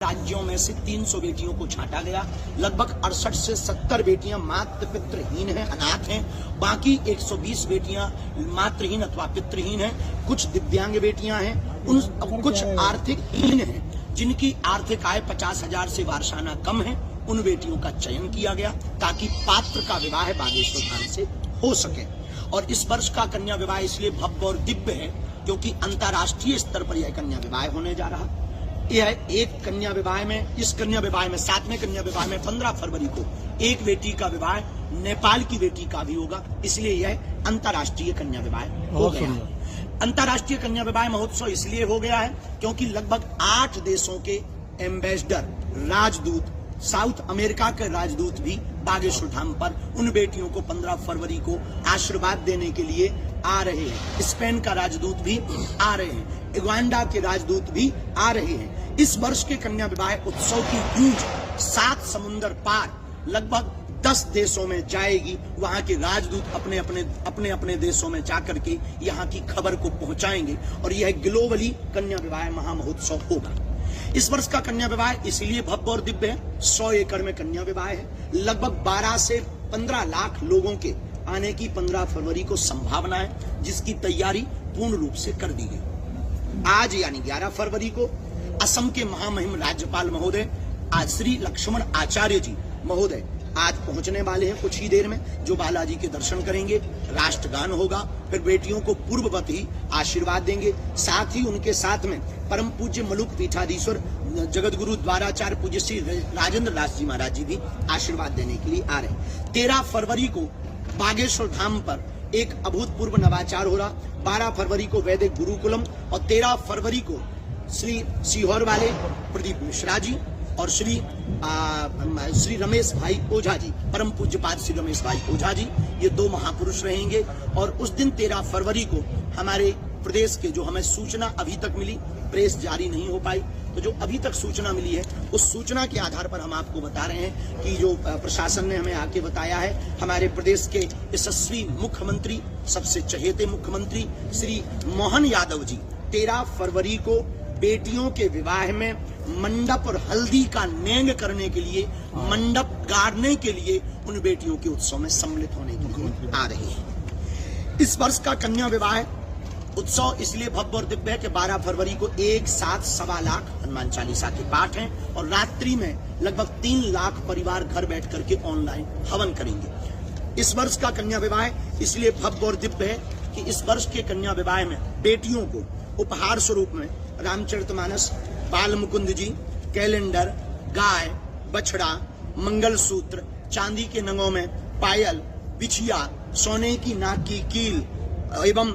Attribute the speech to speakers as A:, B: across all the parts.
A: राज्यों में से 300 बेटियों को छांटा गया। लगभग 68 से 70 बेटियां मातृ पितृहीन हैं, अनाथ हैं। बाकी 120 बेटियां मातृहीन अथवा पितृहीन हैं। कुछ दिव्यांग बेटियां हैं, कुछ आर्थिक हीन हैं, जिनकी आर्थिक आय 50,000 से वार्षाना कम है। उन बेटियों का चयन किया गया ताकि पात्र का विवाह बागेश्वर धाम से हो सके। और इस वर्ष का कन्या विवाह इसलिए भव्य और दिव्य है क्योंकि अंतर्राष्ट्रीय स्तर पर यह कन्या विवाह होने जा रहा। यह एक कन्या विवाह में, इस कन्या विवाह में, 7वें कन्या विवाह में 15 फरवरी को एक बेटी का विवाह नेपाल की बेटी का भी होगा, इसलिए यह अंतर्राष्ट्रीय कन्या विवाह हो गया। अंतर्राष्ट्रीय कन्या विवाह महोत्सव इसलिए हो गया है क्योंकि लगभग 8 देशों के एम्बेसडर, राजदूत, साउथ अमेरिका के राजदूत भी बागेश्वर धाम पर उन बेटियों को 15 फरवरी को आशीर्वाद देने के लिए आ रहे हैं। स्पेन का राजदूत भी आ रहे हैं, युगांडा के राजदूत भी आ रहे हैं। इस वर्ष के कन्या विवाह उत्सव की गूंज 7 समुंदर पार लगभग 10 देशों में जाएगी। वहां के राजदूत अपने अपने देशों में जाकर के यहाँ की खबर को पहुंचाएंगे और यह ग्लोबली कन्या विवाह महामहोत्सव होगा। इस वर्ष का कन्या विवाह इसलिए भव्य और दिव्य है, 100 एकड़ में कन्या विवाह है। लगभग 12 से 15 लाख लोगों के आने की 15 फरवरी को संभावना है, जिसकी तैयारी पूर्ण रूप से कर दी गई। आज यानी 11 फरवरी को असम के महामहिम राज्यपाल महोदय आज श्री लक्ष्मण आचार्य जी महोदय आज पहुंचने वाले हैं कुछ ही देर में, जो बालाजी के दर्शन करेंगे, राष्ट्रगान होगा, फिर बेटियों को पूर्ववत ही आशीर्वाद देंगे। साथ ही उनके साथ में परम पूज्य मलुक पीठाधीश्वर जगत गुरु द्वाराचार्य पूज्य श्री राजेंद्र दास जी महाराज जी भी आशीर्वाद देने के लिए आ रहे हैं। 13 फरवरी को बागेश्वर धाम पर एक अभूतपूर्व नवाचार हो रहा। 12 फरवरी को वैदिक गुरुकुलम और 13 फरवरी को श्री सीहोर वाले प्रदीप मिश्रा जी और श्री रमेश भाई ओझा जी, परम पूज्यपाद श्री रमेश भाई ओझा जी, ये 2 महापुरुष रहेंगे। और उस दिन 13 फरवरी को हमारे प्रदेश के, जो हमें सूचना अभी तक मिली, प्रेस जारी नहीं हो पाई, तो जो अभी तक सूचना मिली है उस सूचना के आधार पर हम आपको बता रहे हैं कि जो प्रशासन ने हमें आके बताया है, हमारे प्रदेश के यशस्वी मुख्यमंत्री, सबसे चहेते मुख्यमंत्री श्री मोहन यादव जी 13 फरवरी को बेटियों के विवाह में मंडप और हल्दी का नेंग करने के लिए, मंडप गाड़ने के लिए उन बेटियों के उत्सव में सम्मिलित होने के लिए आ रही है। इस वर्ष का कन्या विवाह उत्सव इसलिए भव्य और दिव्य है कि 12 फरवरी को एक साथ 1.25 लाख हनुमान चालीसा के पाठ हैं और रात्रि में लगभग 3 लाख परिवार घर बैठ करके ऑनलाइन हवन करेंगे। इस वर्ष का कन्या विवाह इसलिए भव्य और दिव्य है कि इस वर्ष के कन्या विवाह में बेटियों को उपहार स्वरूप में रामचरितमानस, बाल मुकुंद जी, कैलेंडर, गाय, बछड़ा, मंगलसूत्र, चांदी के नगों में पायल, बिछिया, सोने की नाक की कील एवं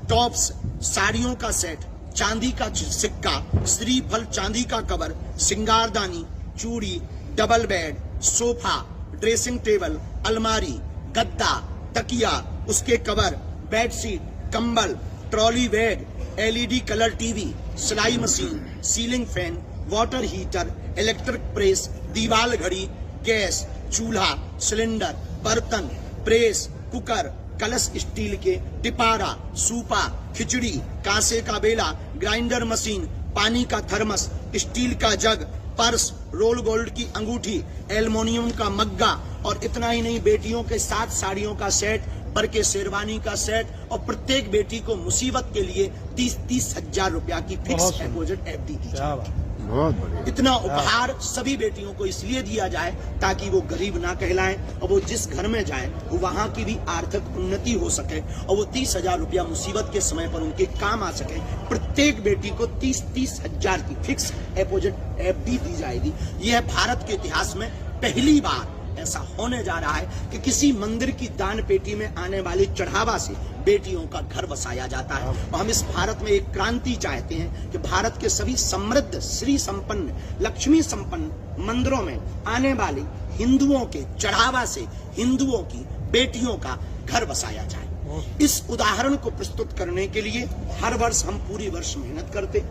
A: टॉप्स, साड़ियों का सेट, चांदी का सिक्का, श्रीफल चांदी का कवर, सिंगारदानी, चूड़ी, double bed, sofa, dressing table, अलमारी, गद्दा, तकिया, उसके कवर, बेडशीट, कंबल, trolley bag, LED colour TV, सिलाई machine, ceiling fan, water heater, electric press, दीवार घड़ी, गैस, चूल्हा, सिलेंडर, बर्तन, प्रेस, कुकर, कलश स्टील के, टिपारा, सूपा, खिचड़ी, कांसे का बेला, ग्राइंडर मशीन, पानी का थर्मस, स्टील का जग, पर्स, रोल गोल्ड की अंगूठी, एल्युमिनियम का मग्गा और इतना ही नहीं, बेटियों के 7 साड़ियों का सेट, बर के शेरवानी का सेट और प्रत्येक बेटी को मुसीबत के लिए 30-30 हजार रुपया की फिक्स डिपॉजिट FD दी जाए।
B: बहुत बढ़िया।
A: इतना उपहार सभी बेटियों को इसलिए दिया जाए ताकि वो गरीब ना कहलाएं और वो जिस घर में जाएं वो वहां की भी आर्थिक उन्नति हो सके और वो 30,000 रुपया मुसीबत के समय पर उनके काम आ सके। प्रत्येक बेटी को 30-30 हजार की फिक्स डिपॉजिट FD दी जाएगी। यह भारत के इतिहास में पहली बार ऐसा होने जा रहा है कि किसी मंदिर की दान पेटी में आने वाले चढ़ावा से बेटियों का घर बसाया जाता है। और हम इस भारत में एक क्रांति चाहते हैं कि भारत के सभी समृद्ध, श्री संपन्न, लक्ष्मी संपन्न मंदिरों में आने वाले हिंदुओं के चढ़ावा से हिंदुओं की बेटियों का घर बसाया जाए। इस उदाहरण को प्रस्तुत करने के लिए हर वर्ष हम पूरी वर्ष मेहनत करते,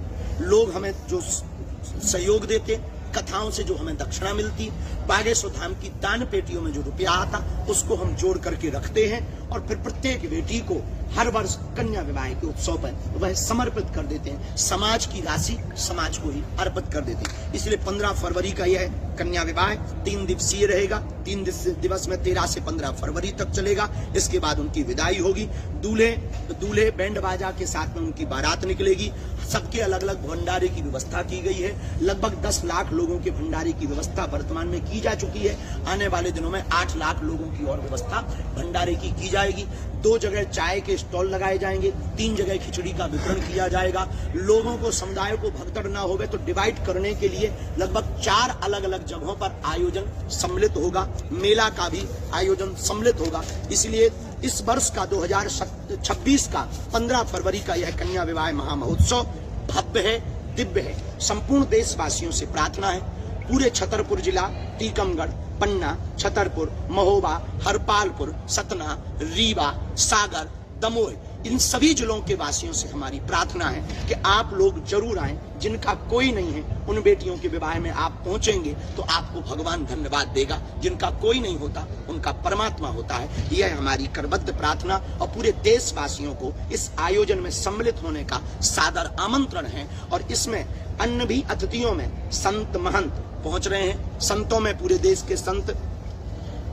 A: लोग हमें जो सहयोग देते, कथाओं से जो हमें दक्षिणा मिलती, बागेश्वर धाम की दान पेटियों में जो रुपया आता उसको हम जोड़ करके रखते हैं और फिर प्रत्येक बेटी को हर वर्ष कन्या विवाह के उत्सव पर वह समर्पित कर देते हैं। समाज की राशि समाज को ही अर्पित कर देते हैं। इसलिए 15 फरवरी का यह कन्या विवाह 3 दिवसीय रहेगा। 3 दिवस में 13 से 15 फरवरी तक चलेगा। इसके बाद उनकी विदाई होगी। दूल्हे बैंड बाजा के साथ में उनकी बारात निकलेगी। सबके अलग अलग भंडारे की व्यवस्था की गई है। लगभग 10 लाख लोगों के भंडारे की व्यवस्था वर्तमान में की जा चुकी है। आने वाले दिनों में 8 लाख लोगों की और व्यवस्था भंडारे की जाएगी। 2 जगह चाय के स्टॉल लगाए जाएंगे। 3 जगह खिचड़ी का वितरण किया जाएगा। लोगों को, समुदाय को भगदड़ ना होवे तो डिवाइड करने के लिए लगभग 4 अलग अलग जगहों पर आयोजन सम्मिलित होगा। मेला का भी आयोजन सम्मिलित होगा। इसलिए इस वर्ष का 2026 का 15 फरवरी का यह कन्या विवाह महामहोत्सव भव्य है, दिव्य है। संपूर्ण देशवासियों से प्रार्थना है, पूरे छतरपुर जिला, टीकमगढ़, पन्ना, छतरपुर, महोबा, हरपालपुर, सतना, रीवा, सागर, दमोह, इन सभी जिलों के वासियों से हमारी प्रार्थना है कि आप लोग जरूर आएं। जिनका कोई नहीं है उन बेटियों के विवाह में आप पहुंचेंगे तो आपको भगवान धन्यवाद देगा। जिनका कोई नहीं होता उनका परमात्मा होता है। यह हमारी करबद्ध प्रार्थना और पूरे देशवासियों को इस आयोजन में सम्मिलित होने का सादर आमंत्रण है। और इसमें अन्य भी अतिथियों में संत महंत पहुंच रहे हैं। संतों में पूरे देश के संत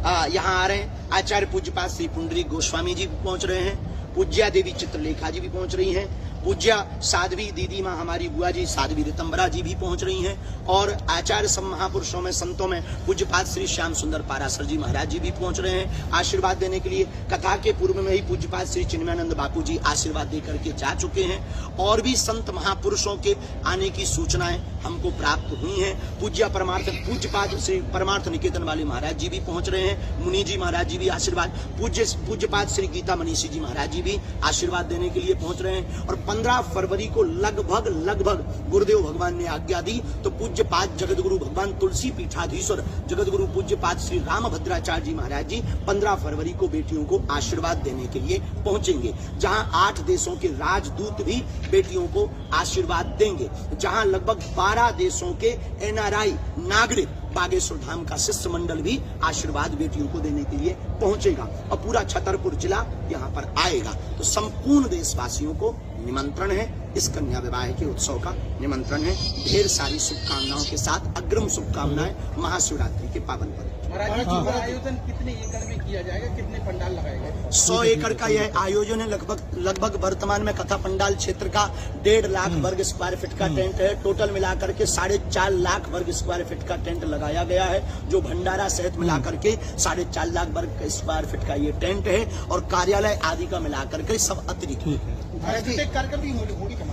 A: यहाँ आ रहे हैं। आचार्य पूज्यपाद श्री पुंडरीक गोस्वामी जी भी पहुंच रहे हैं। पूज्या देवी चित्रलेखा जी भी पहुंच रही हैं। पूज्या साध्वी दीदी माँ हमारी बुआ जी साध्वी रितंबरा जी भी पहुंच रही हैं। और आचार्य सब महापुरुषों में, संतों में पूज्यपाद श्री श्याम सुंदर पारासर जी महाराज जी भी पहुंच रहे हैं आशीर्वाद देने के लिए। कथा के पूर्व में ही पूज्यपाद श्री चिन्मयानंद बापू जी आशीर्वाद दे करके जा चुके हैं। और भी संत महापुरुषों के आने की सूचनाएं हमको प्राप्त हुई हैं। पूज्यपाद श्री परमार्थ निकेतन वाले महाराज जी भी पहुंच रहे हैं। मुनि जी महाराज जी भी आशीर्वाद, पूज्यपाद श्री गीता मनीषी जी महाराज जी भी आशीर्वाद देने के लिए पहुंच रहे हैं। और 15 फरवरी को लगभग गुरुदेव भगवान ने आज्ञा दी तो पूज्यपाद जगतगुरु भगवान तुलसी पीठाधीश्वर जगतगुरु पूज्यपाद श्री रामभद्राचार्य जी महाराज जी 15 फरवरी को बेटियों को आशीर्वाद देने के लिए पहुंचेंगे। जहां 8 देशों के राजदूत भी बेटियों को आशीर्वाद देंगे। जहां लगभग 12 देशों के NRI नागरिक बागेश्वर धाम का शिष्टमंडल भी आशीर्वाद बेटियों को देने के लिए पहुंचेगा और पूरा छतरपुर जिला यहाँ पर आएगा। तो संपूर्ण देशवासियों को निमंत्रण है, इस कन्या विवाह के उत्सव का निमंत्रण है। ढेर सारी शुभकामनाओं के साथ अग्रिम शुभकामनाएं महाशिवरात्रि के पावन पर्व।
B: आयोजन कितने एकड़ में किया जाएगा, कितने पंडाल लगाए गए?
A: 100 एकड़ का यह आयोजन है। लगभग वर्तमान में कथा पंडाल क्षेत्र का 1.5 लाख वर्ग स्क्वायर फीट का टेंट है। टोटल मिलाकर के 4.5 लाख वर्ग स्क्वायर फीट का टेंट लगाया गया है, जो भंडारा सहित मिलाकर के 4.5 लाख वर्ग स्क्वायर फीट का ये टेंट है। और कार्यालय आदि का मिलाकर के सब अतिरिक्त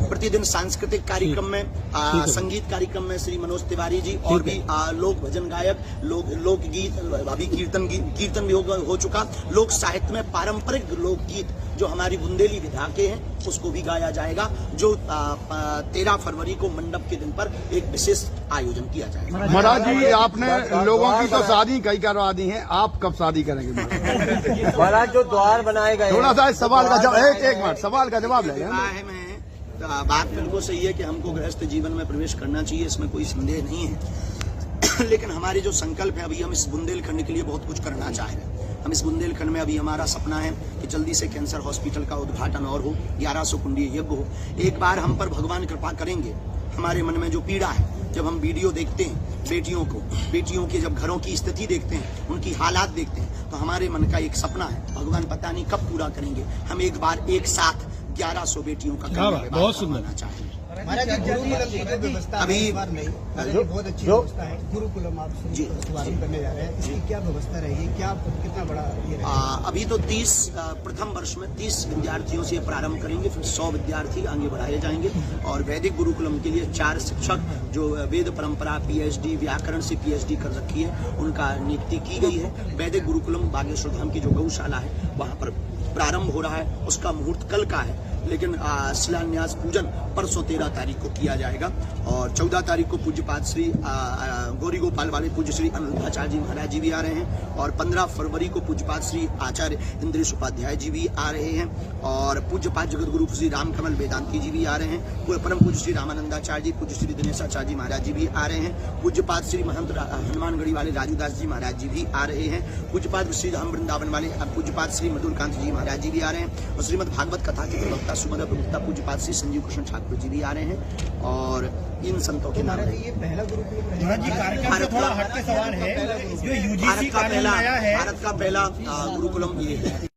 A: प्रतिदिन सांस्कृतिक कार्यक्रम में, संगीत कार्यक्रम में श्री मनोज तिवारी जी और भी लोक भजन गायक, लोकगीत, अभी कीर्तन भी हो चुका। लोक साहित्य में पारंपरिक लोकगीत जो हमारी बुंदेली विधा के हैं उसको भी गाया जाएगा। जो 13 फरवरी को मंडप के दिन पर एक विशेष आयोजन किया जाएगा।
C: महाराज जी, आपने लोगों की तो शादी कई करवा दी है, आप कब शादी करेंगे?
B: महाराज जो द्वार बनाए गए,
C: थोड़ा सा सवाल का जवाब, एक मिनट सवाल का जवाब लेंगे।
A: बात बिल्कुल सही है कि हमको गृहस्थ जीवन में प्रवेश करना चाहिए, इसमें कोई संदेह नहीं है। लेकिन हमारे जो संकल्प है, अभी हम इस बुंदेलखंड के लिए बहुत कुछ करना चाह रहे हैं। हम इस बुंदेलखंड में अभी हमारा सपना है कि जल्दी से कैंसर हॉस्पिटल का उद्घाटन और हो, 1100 कुंडीय यज्ञ हो। एक बार हम पर भगवान कृपा करेंगे। हमारे मन में जो पीड़ा है, जब हम वीडियो देखते हैं बेटियों के जब घरों की स्थिति देखते हैं, उनकी हालात देखते हैं, तो हमारे मन का एक सपना है, भगवान पता नहीं कब पूरा करेंगे। हम एक बार एक साथ 1100 बेटियों का बहुत सुंदर चाहेंगे। अभी
B: बहुत अच्छी व्यवस्था है। गुरुकुलम आप शुभारंभ करने जा रहे हैं, इसकी क्या व्यवस्था रहेगी, क्या कितना बड़ा ये रहेगा?
A: अभी तो 30 प्रथम वर्ष में 30 विद्यार्थियों से प्रारंभ करेंगे, फिर 100 विद्यार्थी आगे बढ़ाए जाएंगे। और वैदिक गुरुकुलम के लिए 4 शिक्षक जो वेद परंपरा PhD व्याकरण से PhD कर रखी है, उनका नियुक्ति की गई है। वैदिक गुरुकुलम बागेश्वर धाम की जो गौशाला है वहाँ पर प्रारंभ हो रहा है। उसका मुहूर्त कल का है, लेकिन शिलान्यास पूजन परसों 13 तारीख को किया जाएगा। और 14 तारीख को पूज्यपाद श्री गौरी गोपाल वाले पूज्य श्री अनिरुद्धाचार्य जी महाराज जी भी आ रहे हैं। और 15 फरवरी को पूज्यपाद श्री आचार्य इंद्रेश उपाध्याय जी भी आ रहे हैं। और पूज्यपाद जगत गुरु श्री रामकमल वेदांती जी भी आ रहे हैं। परम पूज्य श्री रामानंदाचार्य जी, पूज्य श्री दिनेशाचार्य जी महाराज जी भी आ रहे हैं। पूज्यपाद श्री महंत हनुमानगढ़ी वाले राजूदास जी महाराज जी भी आ रहे हैं। पूज्यपाद श्री राम वृंदावन वाले पूज्यपाद श्री मधुरकांत जी महाराज जी भी आ रहे हैं। और श्रीमद भागवत कथा के प्रवक्ता सुमन प्रवक्ता पूज्यपाद श्री संजीव कृष्ण ठाकुर जी भी आ रहे हैं। और इन संतों के नाम
B: ये पहला गुरुकुल
D: महाराज जी कार्यक्रम से थोड़ा हट के सवाल है, जो यूजीसी कानून आया है,
A: भारत का पहला गुरुकुलम ये है।